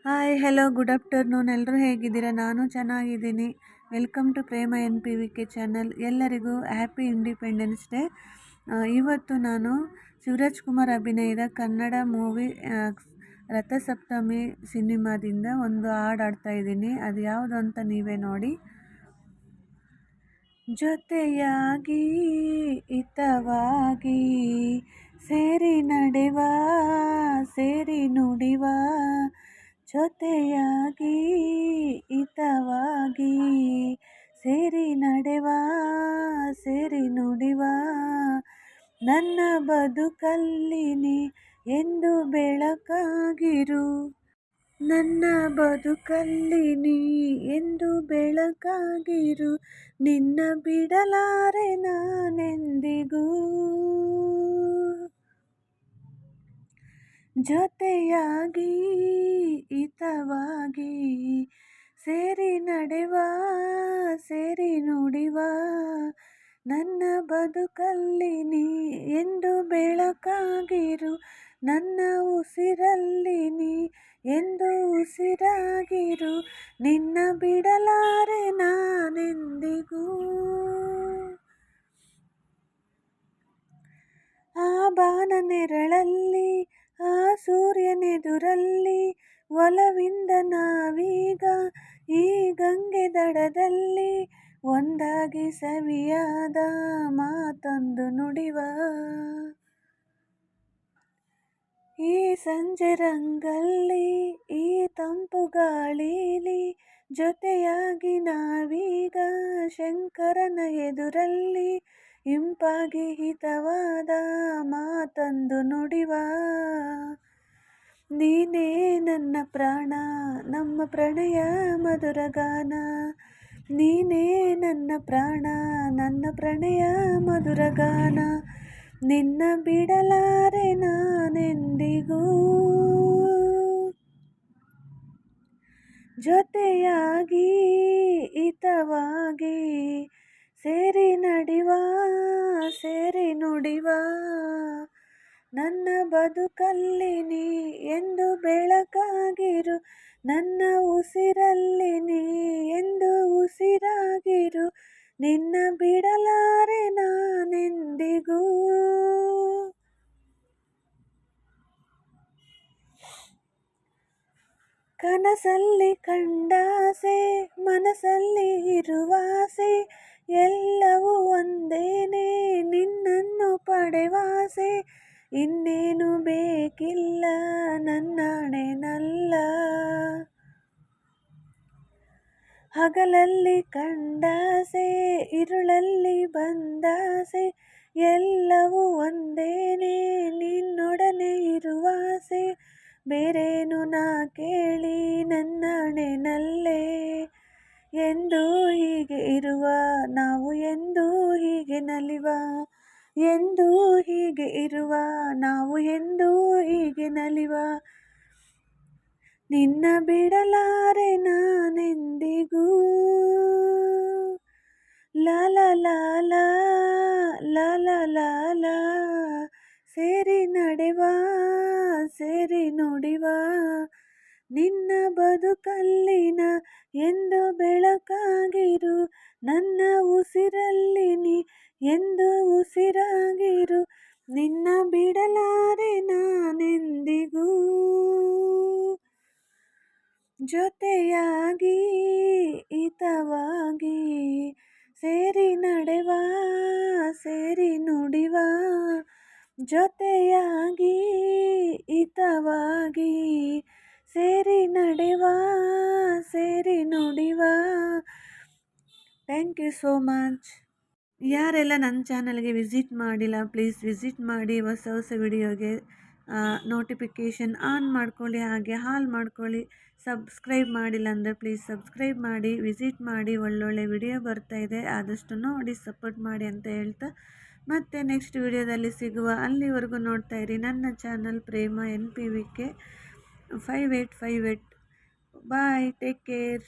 Hi hello good afternoon. ಎಲ್ಲರೂ ಹೇಗಿದ್ದೀರಾ? ನಾನು ಚೆನ್ನಾಗಿದ್ದೀನಿ. Welcome to Prema NPVK channel. ಎಲ್ಲರಿಗೂ ಹ್ಯಾಪಿ ಇಂಡಿಪೆಂಡೆನ್ಸ್ ಡೇ. ಇವತ್ತು ನಾನು ಶಿವರಾಜ್ ಕುಮಾರ್ ಅಭಿನಯದ ಕನ್ನಡ ಮೂವಿ ರಥಸಪ್ತಮಿ ಸಿನಿಮಾದಿಂದ ಒಂದು ಹಾಡು ಹಾಡ್ತಾ ಇದ್ದೀನಿ. ಅದು ಯಾವುದು ಅಂತ ನೀವೇ ನೋಡಿ. ಜೊತೆಯಾಗಿ ಹಿತವಾಗಿ ಸೇರಿ ನಡೆವ, ಸೇರಿ ನುಡಿವ, ಜೊತೆಯಾಗಿ ಹಿತವಾಗಿ ಸೇರಿ ನಡೆವ, ಸೇರಿ ನುಡಿವ, ನನ್ನ ಬದುಕಲ್ಲಿ ನೀ ಎಂದು ಬೆಳಕಾಗಿರು, ನನ್ನ ಬದುಕಲ್ಲಿ ನೀ ಎಂದು ಬೆಳಕಾಗಿರು, ನಿನ್ನ ಬಿಡಲಾರೆ ನಾನೆಂದಿಗೂ, ಜೊತೆಯಾಗಿ ಹಿತವಾಗಿ ಸೇರಿ ನಡೆವ, ಸೇರಿ ನುಡಿವ, ನನ್ನ ಬದುಕಲ್ಲಿ ನೀ ಎಂದು ಬೆಳಕಾಗಿರು, ನನ್ನ ಉಸಿರಲ್ಲಿ ನೀ ಎಂದು ಉಸಿರಾಗಿರು, ನಿನ್ನ ಬಿಡಲಾರೆ ನಾನೆಂದಿಗೂ. ಆ ಬಾನ ನೆರಳಲ್ಲಿ, ಆ ಸೂರ್ಯನೆದುರಲ್ಲಿ, ಒಲವಿಂದ ನಾವೀಗ ಈ ಗಂಗೆ ದಡದಲ್ಲಿ ಒಂದಾಗಿ ಸವಿಯಾದ ಮಾತೊಂದು ನುಡಿವ, ಈ ಸಂಜೆ ರಂಗಲ್ಲಿ, ಈ ತಂಪು ಗಾಳೀಲಿ, ಜೊತೆಯಾಗಿ ನಾವೀಗ ಶಂಕರನ ಎದುರಲ್ಲಿ ಇಂಪಾಗಿ ಹಿತವಾದ ಮಾತೊಂದು ನುಡಿವ, ನೀನೇ ನನ್ನ ಪ್ರಾಣ, ನಮ್ಮ ಪ್ರಣಯ ಮಧುರ ಗಾನ, ನೀನೇ ನನ್ನ ಪ್ರಾಣ, ನನ್ನ ಪ್ರಣಯ ಮಧುರ ಗಾನ, ನಿನ್ನ ಬಿಡಲಾರೆ ನಾನೆಂದಿಗೂ, ಜೊತೆಯಾಗಿ ಹಿತವಾಗಿ ಸೇರಿ ನಡೆವ, ಸೇರಿ ನುಡಿವ, ನನ್ನ ಬದುಕಲ್ಲಿ ನೀ ಎಂದು ಬೆಳಕಾಗಿರು, ನನ್ನ ಉಸಿರಲ್ಲಿ ನೀ ಎಂದು ಉಸಿರಾಗಿರು, ನಿನ್ನ ಬಿಡಲಾರೆ ನಾನೆಂದಿಗೂ. ಕನಸಲ್ಲಿ ಕಂಡಾಸೆ, ಮನಸ್ಸಲ್ಲಿ ಇರುವಾಸೆ, ಎಲ್ಲವೂ ಒಂದೇನೆ, ನಿನ್ನನ್ನು ಪಡೆವಾಸೆ, ಇನ್ನೇನು ಬೇಕಿಲ್ಲ ನನ್ನಾಣೆನಲ್ಲ, ಹಗಲಲ್ಲಿ ಕಂಡಾಸೆ, ಇರುಳಲ್ಲಿ ಬಂದಾಸೆ, ಎಲ್ಲವೂ ಒಂದೇನೆ, ನಿನ್ನೊಡನೆ ಇರುವಾಸೆ, ಬೇರೇನು ನಾ ಕೇಳಿ ನನ್ನಾಣೆನಲ್ಲೇ, ಎಂದು ಹೀಗೆ ಇರುವ ನಾವು, ಎಂದು ಹೀಗೆ ನಲಿವ, ಎಂದು ಹೀಗೆ ಇರುವ ನಾವು, ಎಂದು ಹೀಗೆ ನಲಿವ, ನಿನ್ನ ಬಿಡಲಾರೆ ನಾನೆಂದಿಗೂ. ಲಾ ಲಾ ಲಾ ಲಾ ಲಾ ಲಾ ಲಾ ಲಾ, ಸೇರಿ ನಡೆವ, ಸೇರಿ ನುಡಿವ, ನಿನ್ನ ಬದುಕಲ್ಲಿನ ಎಂದು ಬೆಳಕಾಗಿರು, ನನ್ನ ಉಸಿರಲ್ಲಿ ನೀ ಎಂದು ಉಸಿರಾಗಿರು, ನಿನ್ನ ಬಿಡಲಾರೆ ನಾನೆಂದಿಗೂ, ಜೊತೆಯಾಗಿ ಹಿತವಾಗಿ ಸೇರಿ ನಡೆವ, ಸೇರಿ ನುಡಿವ, ಜೊತೆಯಾಗಿ ಹಿತವಾಗಿ ಸೇರಿ ನಡೆವ, ಸೇರಿ ನುಡಿವ. Thank you so much. ಯಾರೆಲ್ಲ ನನ್ನ ಚಾನಲ್ಗೆ ವಿಸಿಟ್ ಮಾಡಿಲ್ಲ ಪ್ಲೀಸ್ ವಿಸಿಟ್ ಮಾಡಿ. ಹೊಸ ಹೊಸ ವಿಡಿಯೋಗೆ ನೋಟಿಫಿಕೇಷನ್ ಆನ್ ಮಾಡ್ಕೊಳ್ಳಿ, ಹಾಗೆ ಹಾಲ್ ಮಾಡ್ಕೊಳ್ಳಿ. ಸಬ್ಸ್ಕ್ರೈಬ್ ಮಾಡಿಲ್ಲ ಅಂದರೆ ಪ್ಲೀಸ್ ಸಬ್ಸ್ಕ್ರೈಬ್ ಮಾಡಿ, ವಿಸಿಟ್ ಮಾಡಿ. ಒಳ್ಳೊಳ್ಳೆ ವಿಡಿಯೋ ಬರ್ತಾಯಿದೆ, ಆದಷ್ಟು ನೋಡಿ ಸಪೋರ್ಟ್ ಮಾಡಿ ಅಂತ ಹೇಳ್ತಾ ಮತ್ತೆ ನೆಕ್ಸ್ಟ್ ವಿಡಿಯೋದಲ್ಲಿ ಸಿಗುವ. ಅಲ್ಲಿವರೆಗೂ ನೋಡ್ತಾ ಇರಿ ನನ್ನ ಚಾನಲ್ ಪ್ರೇಮ NPVK 5858. ಬಾಯ್, ಟೇಕ್ ಕೇರ್.